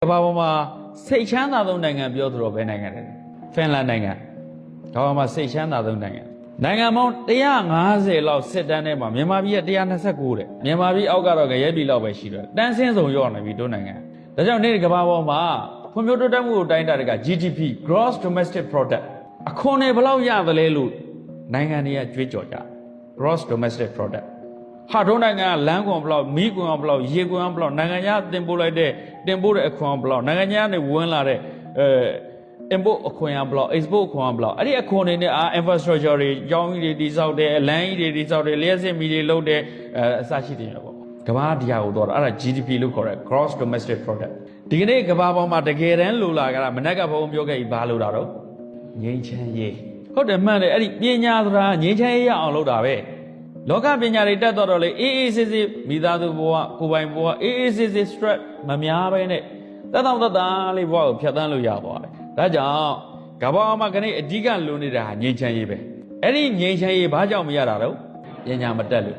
ဘာပေါ်မှာစိတ်ချမ်းသာဆုံးနိုင်ငံပြောဆိုတော့ဘယ်နိုင်ငံလဲဖင်လန်နိုင်ငံကမ္ဘာမှာစိတ်ချမ်းသာဆုံးနိုင်ငံပေါင်း150လောက်စစ်တမ်းထဲမှာမြန်မာပြည်က129တဲ့မြန်မာပြည်အောက်ကတော့ရဲပြည်လောက်ပဲရှိတယ်တန်းစင်းစုံရော့နေပြီတို့နိုင်ငံဒါကြောင့်နေ့ကမ္ဘာပေါ်မှာဖွံ့ဖြိုးတိုးတက်မှုကိုတိုင်းတာတဲ့က GDP Gross Domestic Product အခွန်တွေဘယ်လောက်ရသလဲလို့နိုင်ငံတွေကကြွေးကြော်ကြ Gross Domestic Productဟာတို့နိုင်ငံကလမ်းကွန်ဘလောက်မီးကွန်ဘလောက်ရေကွန်ဘလောက်နိုင်ငံခြားတင်ပို့လိုက်တဲ့တင်ပို့တဲ့အခွန်ဘလောက်နိုင်ငံခြားကနေဝင်လာတဲ့import အခွန်ဘလောက် export အခွန်ဘလောက်အဲ့ဒီအခွန်တွေနဲ့ infrastructure တွေကြောင်းကြီးတွေတိစောက်တယ်လမ်းကြီးတွေတိစောက်တယ်လျှက်စစ်မီတွေလုပ်တယ်အစရှိတယ်ပေါ့ကမ္ဘာဒီဟာကိုတော့အဲ့ဒါ GDP လို့ခေါ်တယ် Gross Domestic Product ဒီကနေ့ကမ္ဘာပေါ်မှာတကယ်တမ်းလိုလာကြတာမနက်ကဘုံပြောခဲ့ပြီးဘာလို့တာတော့ငြိမ်းချမ်းရေးဟုတ်တယ်မှန်တယ်အဲ့ဒီပညာဆိုတာငြိမ်းချမ်းရေးရအောင်လုပ်တာပဲလောကပညာတွေတက်တော့လေအေးအေးဆေးဆေးမိသားစုဘဝကိုယ်ပိုင်ဘဝအေးအေးဆေးဆေး stress မများပဲနဲ့တက်တော့တက်တာလေးဘဝကိုဖြတ်သန်းလို့ရသွားတယ်ဒါကြောင့်ကမ္ဘာမှာခဏအဓိကလိုနေတာငြိမ်းချမ်းရေးပဲအဲ့ဒီငြိမ်းချမ်းရေးဘာကြောင့်မရတာတော့ပညာမတက်လို့